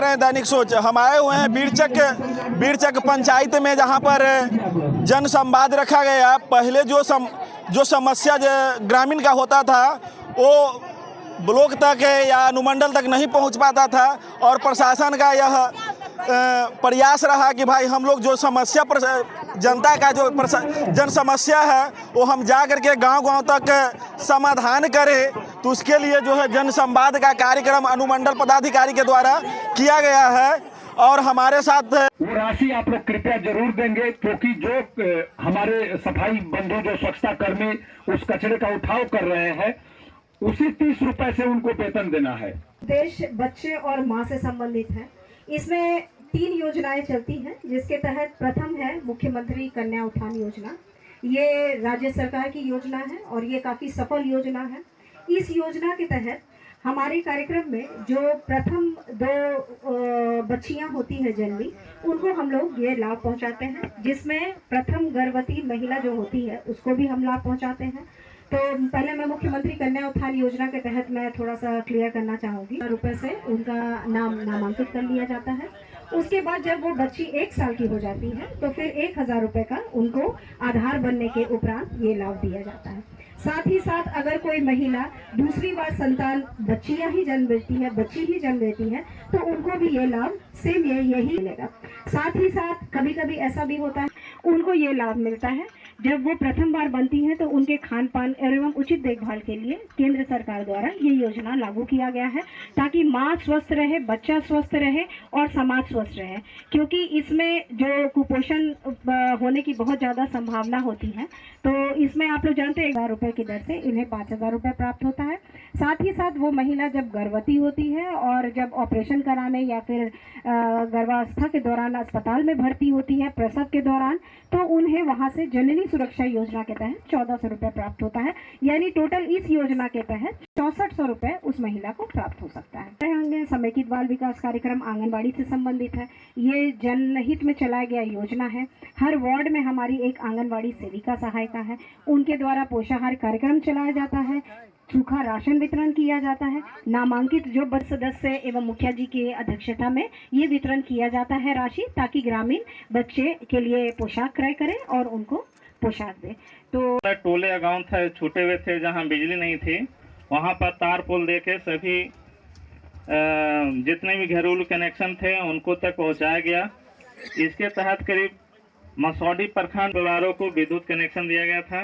रहे हैं दैनिक सोच। हम आए हुए हैं बीरचक पंचायत में, जहां पर जन संवाद रखा गया। पहले जो समस्या ग्रामीण का होता था वो ब्लॉक तक या अनुमंडल तक नहीं पहुंच पाता था, और प्रशासन का यह प्रयास रहा कि भाई हम लोग जो समस्या जनता का जो जन समस्या है वो हम जा करके गांव-गांव तक समाधान करें। तो उसके लिए जो है जन संवाद का कार्यक्रम अनुमंडल पदाधिकारी के द्वारा किया गया है, और हमारे साथ वो राशि आप लोग कृपया जरूर देंगे, क्योंकि जो हमारे सफाई बंधु जो स्वच्छता कर्मी उस कचरे का उठाव कर रहे हैं, उसी 30 रुपए से उनको वेतन देना है। देश बच्चे और माँ से संबंधित है। इसमें 3 योजनाएं चलती हैं, जिसके तहत प्रथम है मुख्यमंत्री कन्या उत्थान योजना। ये राज्य सरकार की योजना है और ये काफ़ी सफल योजना है। इस योजना के तहत हमारे कार्यक्रम में जो प्रथम 2 बच्चियां होती हैं जन्मी, उनको हम लोग ये लाभ पहुंचाते हैं, जिसमें प्रथम गर्भवती महिला जो होती है उसको भी हम लाभ पहुंचाते हैं। तो पहले मैं मुख्यमंत्री कन्या उत्थान योजना के तहत मैं थोड़ा सा क्लियर करना चाहूँगी। रुपये से उनका नामांकित कर लिया जाता है। उसके बाद जब वो बच्ची 1 साल की हो जाती है तो फिर 1000 रुपये का उनको आधार बनने के उपरांत ये लाभ दिया जाता है। साथ ही साथ अगर कोई महिला दूसरी बार संतान बच्ची ही जन्म देती है तो उनको भी ये लाभ सेम यही मिलेगा। साथ ही साथ कभी कभी ऐसा भी होता है उनको ये लाभ मिलता है जब वो प्रथम बार बनती हैं, तो उनके खान पान एवं उचित देखभाल के लिए केंद्र सरकार द्वारा ये योजना लागू किया गया है, ताकि माँ स्वस्थ रहे, बच्चा स्वस्थ रहे और समाज स्वस्थ रहे। क्योंकि इसमें जो कुपोषण होने की बहुत ज़्यादा संभावना होती है, तो इसमें आप लोग जानते हैं 1000 रुपये की दर से इन्हें 5000 रुपये प्राप्त होता है। साथ ही साथ वो महिला जब गर्भवती होती है और जब ऑपरेशन कराने या फिर गर्भावस्था के दौरान अस्पताल में भर्ती होती है प्रसव के दौरान, तो उन्हें वहाँ से जननी सुरक्षा योजना के तहत 1400 रुपये प्राप्त होता है। यानी टोटल इस योजना के तहत 6400 रुपये उस महिला को प्राप्त हो सकता है। समेकित बाल विकास कार्यक्रम आंगनबाड़ी से संबंधित है। ये जनहित में चलाया गया योजना है। हर वार्ड में हमारी एक आंगनबाड़ी सेविका सहायिका है, उनके द्वारा पोषाहार कार्यक्रम चलाया जाता है, सूखा राशन वितरण किया जाता है। नामांकित जो बर्ड सदस्य एवं मुखिया जी की अध्यक्षता में ये वितरण किया जाता है राशि, ताकि ग्रामीण बच्चे के लिए पोशाक क्रय करें और उनको पोशाक दे। तो टोले या गाँव थे छूटे हुए थे जहाँ बिजली नहीं थी, वहाँ पर तार पोल दे के सभी जितने भी घरेलू कनेक्शन थे उनको तक पहुँचाया गया। इसके तहत करीब मसौडी प्रखंड परिवारों को विद्युत कनेक्शन दिया गया था।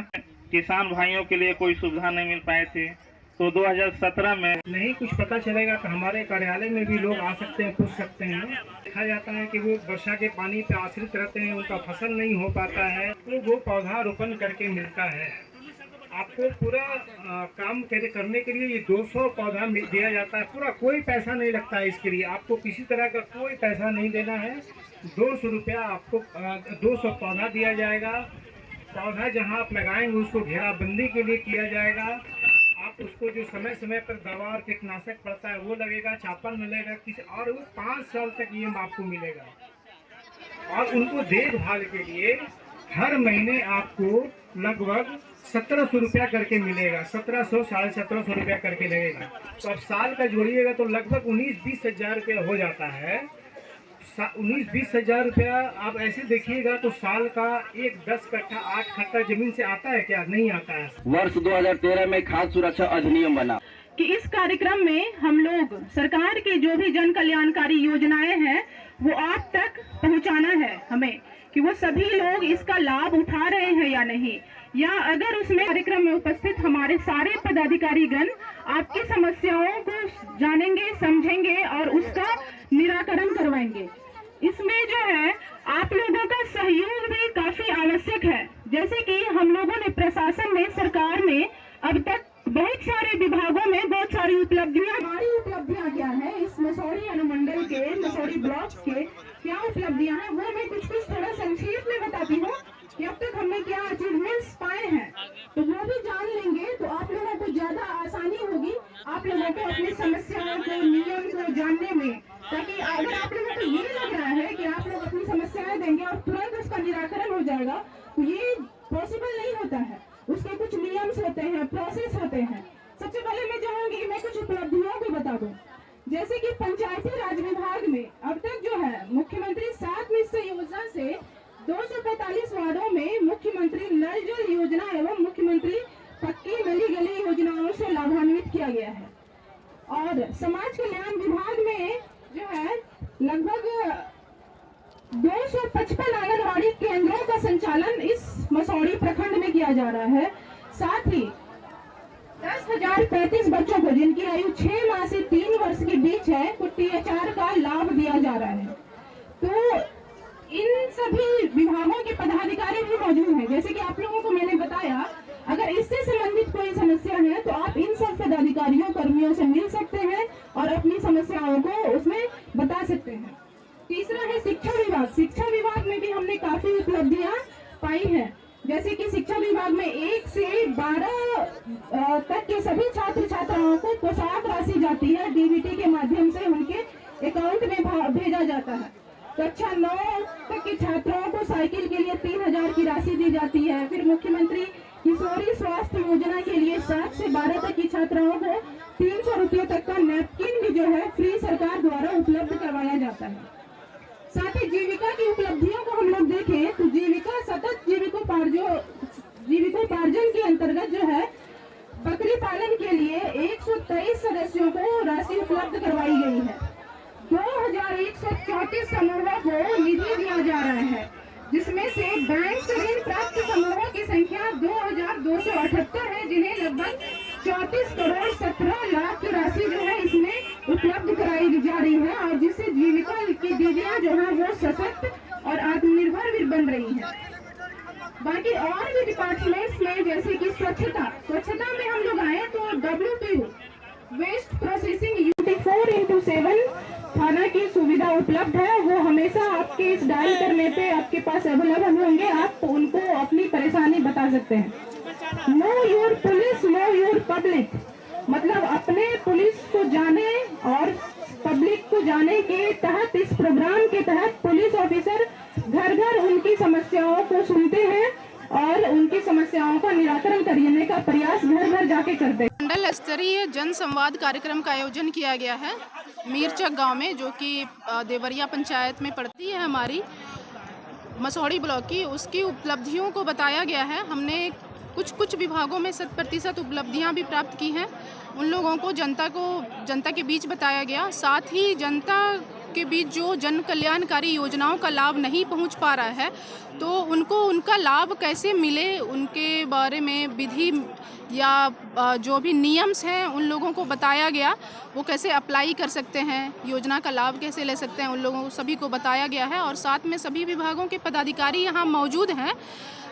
किसान भाइयों के लिए कोई सुविधा नहीं मिल पाई थी, तो 2017 में नहीं कुछ पता चलेगा तो हमारे कार्यालय में भी लोग आ सकते हैं, पूछ सकते हैं। देखा जाता है कि वो वर्षा के पानी पर आश्रित रहते हैं, उनका फसल नहीं हो पाता है, तो वो पौधा रोपण करके मिलता है। आपको पूरा काम करने के लिए ये 200 पौधा दिया जाता है। पूरा कोई पैसा नहीं लगता है इसके लिए, आपको किसी तरह का कोई पैसा नहीं देना है। 200 रुपया आपको 200 पौधा दिया जाएगा। पौधा जहाँ आप लगाएंगे उसको घेराबंदी के लिए किया जाएगा। आप उसको जो समय समय पर दवा और कीटनाशक पड़ता है वो लगेगा, चापर मिलेगा और वो 5 साल तक ये आपको मिलेगा। और उनको देखभाल के लिए हर महीने आपको लगभग 1700 रुपया करके मिलेगा। 1700 साढ़े 1700 रुपया करके लगेगा। तो अब साल का जोड़िएगा तो लगभग 19-20 हजार रुपया हो जाता है। 19-20 हजार रुपया आप ऐसे देखिएगा तो साल का 10 कट्ठा 8 कट्ठा जमीन से आता है क्या? नहीं आता है। वर्ष 2013 में खाद्य सुरक्षा अधिनियम बना कि इस कार्यक्रम में हम लोग सरकार की जो भी जन कल्याणकारी योजनाएं हैं वो आप तक पहुंचाना है हमें, कि वो सभी लोग इसका लाभ उठा रहे हैं या नहीं, या अगर उसमें कार्यक्रम में उपस्थित हमारे सारे पदाधिकारीगण आपकी समस्याओं को जानेंगे, समझेंगे और उसका निराकरण करवाएंगे। इसमें जो है आप लोगों का सहयोग भी काफी आवश्यक है। जैसे कि हम लोगों ने प्रशासन में, सरकार ने अब तक बहुत सारे विभागों में बहुत सारी उपलब्धियां क्या है, इस मसौरी अनुमंडल के मसौरी ब्लॉक के क्या उपलब्धियां हैं वो मैं कुछ थोड़ा संक्षेप में बताती हूँ कि अब तक हमने क्या अचीवमेंट्स पाए हैं, तो वो भी जान लेंगे तो आप लोगों को ज्यादा आसानी होगी आप लोगों को अपनी समस्याओं को, नियम को जानने में। ताकि अगर आप लोगों को ये लग रहा है कि आप लोग अपनी समस्याएं देंगे और तुरंत उसका निराकरण हो जाएगा, तो ये पॉसिबल नहीं होता है। उसके कुछ नियम्स होते हैं, प्रोसेस होते हैं। सबसे पहले मैं चाहूंगी मैं कुछ उपलब्धियों को बता दूं। जैसे कि पंचायती राज विभाग में 255 आंगनबाड़ी केंद्रों का संचालन इस मसौढ़ी प्रखंड में किया जा रहा है। साथ ही 10,035 बच्चों को जिनकी आयु 6 माह से 3 वर्ष के बीच है को THR का लाभ दिया जा रहा है। तो इन सभी विभागों के पदाधिकारी भी मौजूद हैं। जैसे कि आप लोगों को मैंने बताया, अगर इससे संबंधित कोई समस्या है तो आप इन सब पदाधिकारियों कर्मियों से मिल सकते हैं और अपनी समस्याओं को उसमें बता सकते हैं। तीसरा है शिक्षा विभाग। शिक्षा विभाग में भी हमने काफी उपलब्धियां पाई हैं। जैसे कि शिक्षा विभाग में 1 से 12 तक के सभी छात्र छात्राओं को पोशाक राशि जाती है, DBT के माध्यम से उनके अकाउंट में भेजा जाता है। कक्षा 9 तक के छात्रों को साइकिल के लिए 3,000 की राशि दी जाती है। फिर मुख्यमंत्री किशोरी स्वास्थ्य योजना के लिए 7 से 12 तक की छात्राओं को 300 रुपये तक का नैपकिन भी जो है फ्री सरकार द्वारा उपलब्ध करवाया जाता है। साथ ही जीविका की उपलब्धियों को हम लोग देखें तो जीविका सतत जीविकोपार्जन के अंतर्गत जो है बकरी पालन के लिए 123 सदस्यों को राशि उपलब्ध करवाई गई है। 2134 समूहों को निधि दिया जा रहा है, जिसमें से बैंक से ऋण प्राप्त समूहों की संख्या 2278 है, जिन्हें लगभग 34 करोड़ 17 लाख की राशि जो है इसमें उपलब्ध कराई जा रही है और जिससे जीविका की दीदियां जो है वो सशक्त और आत्मनिर्भर भी बन रही हैं। बाकी और भी डिपार्टमेंट्स में जैसे कि स्वच्छता में हम लोग आए तो WPU waste processing unit 4x7 थाना की सुविधा उपलब्ध है। वो हमेशा आपके इस डायल करने पे आपके पास अवेलेबल होंगे, आप उनको अपनी परेशानी बता सकते हैं। Know your police know your public, मतलब अपने पुलिस को जाने और पब्लिक को जाने के तहत इस प्रोग्राम के तहत पुलिस ऑफिसर घर घर उनकी समस्याओं को सुनते हैं और उनकी समस्याओं का निराकरण करने का प्रयास घर घर जाके करते हैं। मंडल स्तरीय जन संवाद कार्यक्रम का आयोजन किया गया है मीरचक गांव में, जो कि देवरिया पंचायत में पड़ती है हमारी मसौढ़ी ब्लॉक की। उसकी उपलब्धियों को बताया गया है। हमने कुछ विभागों में 100% उपलब्धियां भी प्राप्त की हैं। उन लोगों को जनता के बीच बताया गया। साथ ही जनता के बीच जो जन कल्याणकारी योजनाओं का लाभ नहीं पहुंच पा रहा है तो उनको उनका लाभ कैसे मिले, उनके बारे में विधि या जो भी नियम्स हैं उन लोगों को बताया गया। वो कैसे अप्लाई कर सकते हैं, योजना का लाभ कैसे ले सकते हैं, उन लोगों को सभी को बताया गया है। और साथ में सभी विभागों के पदाधिकारी यहाँ मौजूद हैं।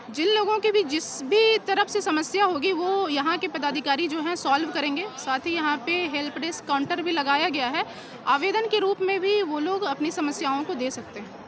जिन लोगों की भी जिस भी तरफ से समस्या होगी वो यहाँ के पदाधिकारी जो हैं सॉल्व करेंगे। साथ ही यहाँ पे हेल्प डेस्क काउंटर भी लगाया गया है। आवेदन के रूप में भी वो लोग अपनी समस्याओं को दे सकते हैं।